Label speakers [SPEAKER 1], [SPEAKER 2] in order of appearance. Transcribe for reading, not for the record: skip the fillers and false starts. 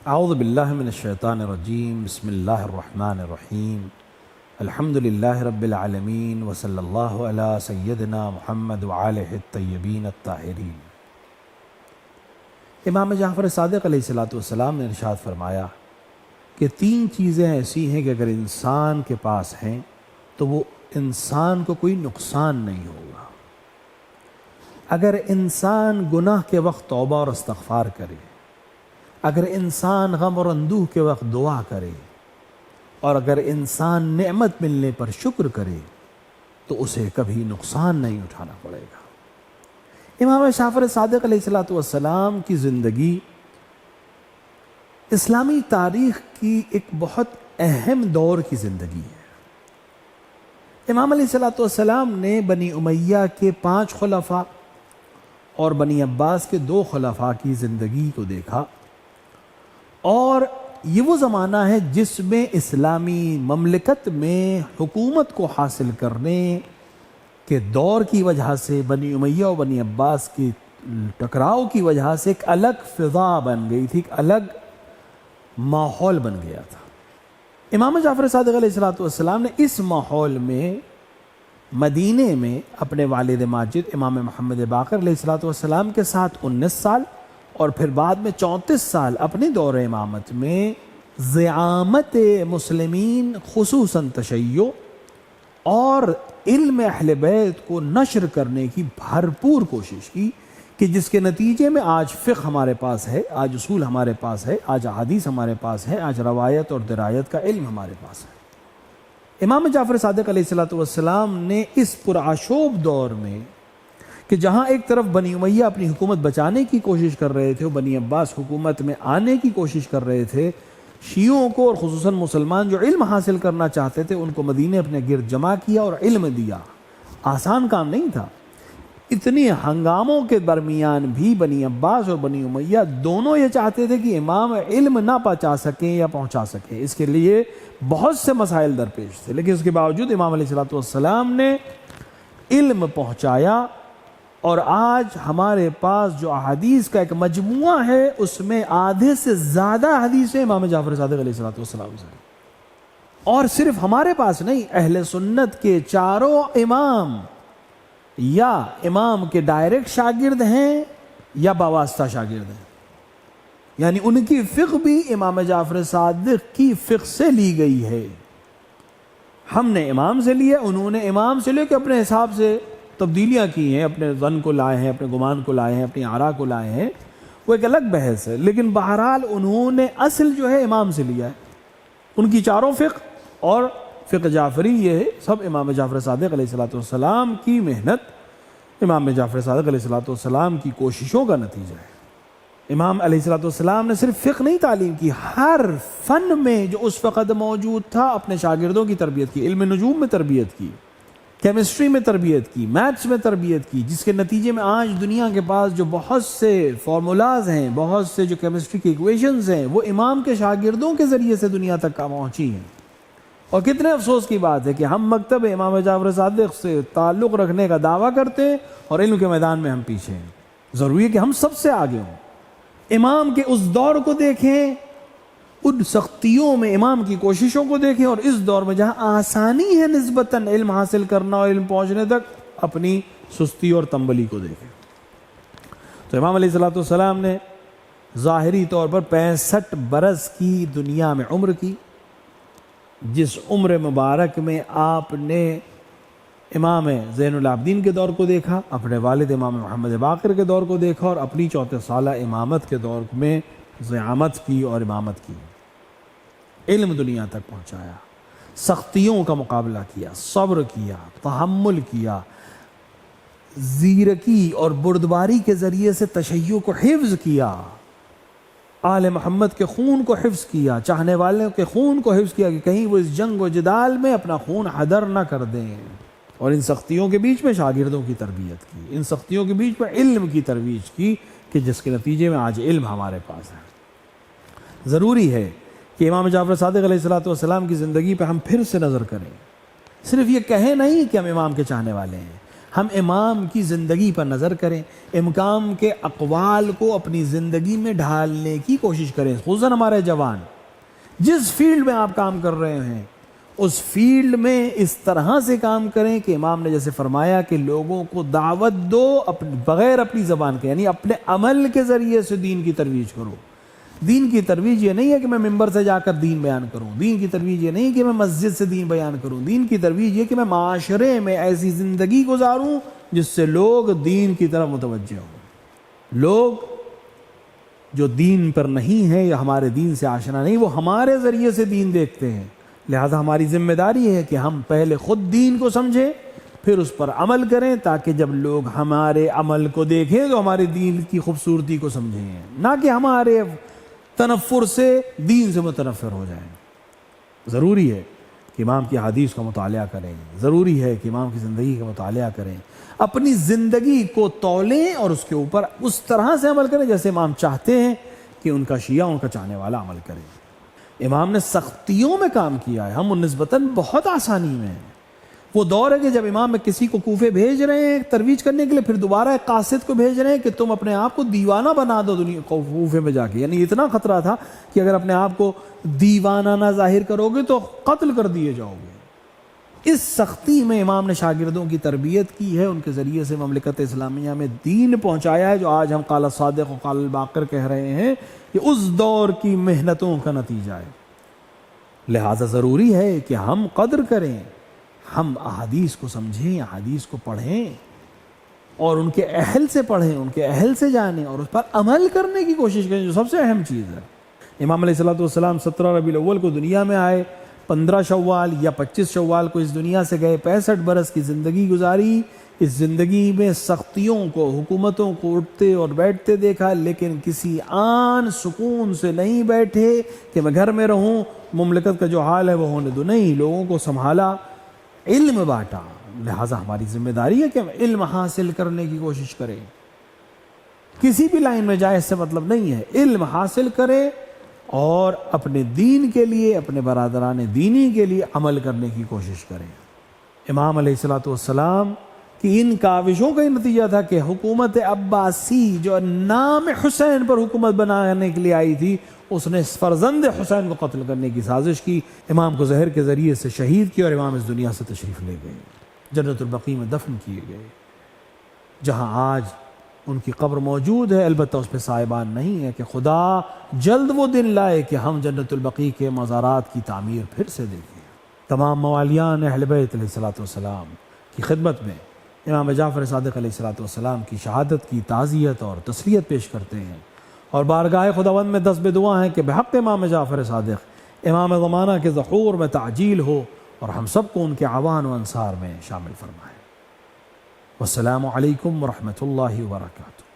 [SPEAKER 1] اعوذ باللہ من الشیطان الرجیم بسم اللہ الرحمن الرحیم الحمد للہ رب العالمین وصلی اللہ علی سیدنا محمد وآلہ الطیبین الطاہرین۔ امام جعفر صادق علیہ السلام نے ارشاد فرمایا کہ 3 چیزیں ایسی ہیں کہ اگر انسان کے پاس ہیں تو وہ انسان کو کوئی نقصان نہیں ہوگا۔ اگر انسان گناہ کے وقت توبہ اور استغفار کرے، اگر انسان غم اور اندوہ کے وقت دعا کرے، اور اگر انسان نعمت ملنے پر شکر کرے تو اسے کبھی نقصان نہیں اٹھانا پڑے گا۔ امام جعفر صادق علیہ السلام کی زندگی اسلامی تاریخ کی ایک بہت اہم دور کی زندگی ہے۔ امام علیہ السلام نے بنی امیہ کے 5 خلفاء اور بنی عباس کے 2 خلفاء کی زندگی کو دیکھا، اور یہ وہ زمانہ ہے جس میں اسلامی مملکت میں حکومت کو حاصل کرنے کے دور کی وجہ سے بنی امیہ اور بنی عباس کی ٹکراؤ کی وجہ سے ایک الگ فضا بن گئی تھی، ایک الگ ماحول بن گیا تھا۔ امام جعفر صادق علیہ السلام نے اس ماحول میں مدینے میں اپنے والد ماجد امام محمد باقر علیہ السلام کے ساتھ 19 سال اور پھر بعد میں 34 سال اپنے دور امامت میں زعامت مسلمین خصوصاً تشیع اور علم اہل بیت کو نشر کرنے کی بھرپور کوشش کی، کہ جس کے نتیجے میں آج فقہ ہمارے پاس ہے، آج اصول ہمارے پاس ہے، آج احادیث ہمارے پاس ہے، آج روایت اور درایت کا علم ہمارے پاس ہے۔ امام جعفر صادق علیہ السلام نے اس پرآشوب دور میں کہ جہاں ایک طرف بنی امیہ اپنی حکومت بچانے کی کوشش کر رہے تھے، بنی عباس حکومت میں آنے کی کوشش کر رہے تھے، شیعوں کو اور خصوصاً مسلمان جو علم حاصل کرنا چاہتے تھے ان کو مدینے اپنے گرد جمع کیا اور علم دیا۔ آسان کام نہیں تھا۔ اتنی ہنگاموں کے درمیان بھی بنی عباس اور بنی امیہ دونوں یہ چاہتے تھے کہ امام علم نہ پہنچا سکیں یا پہنچا سکیں، اس کے لیے بہت سے مسائل درپیش تھے، لیکن اس کے باوجود امام علیہ السلام نے علم پہنچایا، اور آج ہمارے پاس جو احادیث کا ایک مجموعہ ہے اس میں آدھے سے زیادہ حدیثیں امام جعفر صادق علیہ السلام سے، اور صرف ہمارے پاس نہیں، اہل سنت کے 4 امام یا امام کے ڈائریکٹ شاگرد ہیں یا باواسطہ شاگرد ہیں، یعنی ان کی فقہ بھی امام جعفر صادق کی فقہ سے لی گئی ہے۔ ہم نے امام سے لیا، انہوں نے امام سے لے کے اپنے حساب سے تبدیلیاں کی ہیں، اپنے ظن کو لائے ہیں، اپنے گمان کو لائے ہیں، اپنی آراء کو لائے ہیں، وہ ایک الگ بحث ہے، لیکن بہرحال انہوں نے اصل جو ہے امام سے لیا ہے۔ ان کی 4 فقہ اور فقہ جعفری یہ سب امام جعفر صادق علیہ السلام کی محنت، امام جعفر صادق علیہ السلام کی کوششوں کا نتیجہ ہے۔ امام علیہ السلام نے صرف فقہ نہیں تعلیم کی، ہر فن میں جو اس وقت موجود تھا اپنے شاگردوں کی تربیت کی، علم نجوم میں تربیت کی، کیمسٹری میں تربیت کی، میتھس میں تربیت کی، جس کے نتیجے میں آج دنیا کے پاس جو بہت سے فارمولاز ہیں، بہت سے جو کیمسٹری کی ایکویشنز ہیں، وہ امام کے شاگردوں کے ذریعے سے دنیا تک پہنچی ہیں۔ اور کتنے افسوس کی بات ہے کہ ہم مکتب امام جعفر صادق سے تعلق رکھنے کا دعویٰ کرتے ہیں اور علم کے میدان میں ہم پیچھے ہیں۔ ضروری ہے کہ ہم سب سے آگے ہوں۔ امام کے اس دور کو دیکھیں، ان سختیوں میں امام کی کوششوں کو دیکھیں، اور اس دور میں جہاں آسانی ہے نسبتاً علم حاصل کرنا اور علم پہنچنے تک، اپنی سستی اور تنبلی کو دیکھیں۔ تو امام علیہ السلام نے ظاہری طور پر 65 برس کی دنیا میں عمر کی، جس عمر مبارک میں آپ نے امام زین العابدین کے دور کو دیکھا، اپنے والد امام محمد باقر کے دور کو دیکھا، اور اپنی 34 سالہ امامت کے دور میں زعامت کی اور امامت کی، علم دنیا تک پہنچایا، سختیوں کا مقابلہ کیا، صبر کیا، تحمل کیا، زیرکی اور بردباری کے ذریعے سے تشیع کو حفظ کیا، آل محمد کے خون کو حفظ کیا، چاہنے والوں کے خون کو حفظ کیا کہ کہیں وہ اس جنگ و جدال میں اپنا خون ہدر نہ کر دیں، اور ان سختیوں کے بیچ میں شاگردوں کی تربیت کی، ان سختیوں کے بیچ میں علم کی ترویج کی، کہ جس کے نتیجے میں آج علم ہمارے پاس ہے۔ ضروری ہے کہ امام جعفر صادق علیہ السلام کی زندگی پہ ہم پھر سے نظر کریں، صرف یہ کہیں نہیں کہ ہم امام کے چاہنے والے ہیں، ہم امام کی زندگی پر نظر کریں، امام کے اقوال کو اپنی زندگی میں ڈھالنے کی کوشش کریں، خصوصاً ہمارے جوان جس فیلڈ میں آپ کام کر رہے ہیں اس فیلڈ میں اس طرح سے کام کریں کہ امام نے جیسے فرمایا کہ لوگوں کو دعوت دو بغیر اپنی زبان کے، یعنی اپنے عمل کے ذریعے سے دین کی ترویج کرو۔ دین کی ترویج یہ نہیں ہے کہ میں ممبر سے جا کر دین بیان کروں، دین کی ترویج یہ نہیں کہ میں مسجد سے دین بیان کروں، دین کی ترویج یہ کہ میں معاشرے میں ایسی زندگی گزاروں جس سے لوگ دین کی طرف متوجہ ہوں۔ لوگ جو دین پر نہیں ہیں یا ہمارے دین سے آشنا نہیں، وہ ہمارے ذریعے سے دین دیکھتے ہیں، لہذا ہماری ذمہ داری ہے کہ ہم پہلے خود دین کو سمجھیں پھر اس پر عمل کریں، تاکہ جب لوگ ہمارے عمل کو دیکھیں تو ہمارے دین کی خوبصورتی کو سمجھیں، نہ کہ ہمارے تنفر سے دین سے متنفر ہو جائیں۔ ضروری ہے کہ امام کی حدیث کا مطالعہ کریں، ضروری ہے کہ امام کی زندگی کا مطالعہ کریں، اپنی زندگی کو تولیں اور اس کے اوپر اس طرح سے عمل کریں جیسے امام چاہتے ہیں کہ ان کا شیعہ ان کا چاہنے والا عمل کرے۔ امام نے سختیوں میں کام کیا ہے، ہم نسبتاً بہت آسانی میں ہیں۔ وہ دور ہے کہ جب امام کسی کو کوفے بھیج رہے ہیں ترویج کرنے کے لیے، پھر دوبارہ ایک قاصد کو بھیج رہے ہیں کہ تم اپنے آپ کو دیوانہ بنا دو دنیا کوفے میں جا کے، یعنی اتنا خطرہ تھا کہ اگر اپنے آپ کو دیوانہ نہ ظاہر کرو گے تو قتل کر دیے جاؤ گے۔ اس سختی میں امام نے شاگردوں کی تربیت کی ہے، ان کے ذریعے سے مملکت اسلامیہ میں دین پہنچایا ہے، جو آج ہم قال الصادق و قال الباقر کہہ رہے ہیں، یہ اس دور کی محنتوں کا نتیجہ ہے۔ لہذا ضروری ہے کہ ہم قدر کریں، ہم احادیث کو سمجھیں، احادیث کو پڑھیں اور ان کے اہل سے پڑھیں، ان کے اہل سے جانیں اور اس پر عمل کرنے کی کوشش کریں، جو سب سے اہم چیز ہے۔ امام علیہ السلام 17 ربیع الاول کو دنیا میں آئے، 15 شوال یا 25 شوال کو اس دنیا سے گئے، 65 برس کی زندگی گزاری۔ اس زندگی میں سختیوں کو، حکومتوں کو اٹھتے اور بیٹھتے دیکھا، لیکن کسی آن سکون سے نہیں بیٹھے کہ میں گھر میں رہوں، مملکت کا جو حال ہے وہ ہونے دو، نہیں، لوگوں کو سنبھالا، علم بانٹا۔ لہٰذا ہماری ذمہ داری ہے کہ ہم علم حاصل کرنے کی کوشش کریں، کسی بھی لائن میں جائے اس سے مطلب نہیں ہے، علم حاصل کرے اور اپنے دین کے لیے، اپنے برادران دینی کے لیے عمل کرنے کی کوشش کریں۔ امام علیہ السلام کی ان کاوشوں کا ہی نتیجہ تھا کہ حکومت عباسی جو نام حسین پر حکومت بنانے کے لیے آئی تھی، اس نے فرزند حسین کو قتل کرنے کی سازش کی، امام کو زہر کے ذریعے سے شہید کیا اور امام اس دنیا سے تشریف لے گئے، جنت البقیع میں دفن کیے گئے، جہاں آج ان کی قبر موجود ہے، البتہ اس پہ سائبان نہیں ہے، کہ خدا جلد وہ دن لائے کہ ہم جنت البقیع کے مزارات کی تعمیر پھر سے دیکھیں۔ تمام موالیان اہل بیت علیہ السلام کی خدمت میں امام جعفر صادق علیہ السلام کی شہادت کی تعزیت اور تسلیت پیش کرتے ہیں، اور بارگاہ خداوند میں دست بدعا ہیں کہ بحق امام جعفر صادق امام زمانہ کے ظہور میں تعجیل ہو اور ہم سب کو ان کے اعوان و انصار میں شامل فرمائے۔ والسلام علیکم ورحمۃ اللہ وبرکاتہ۔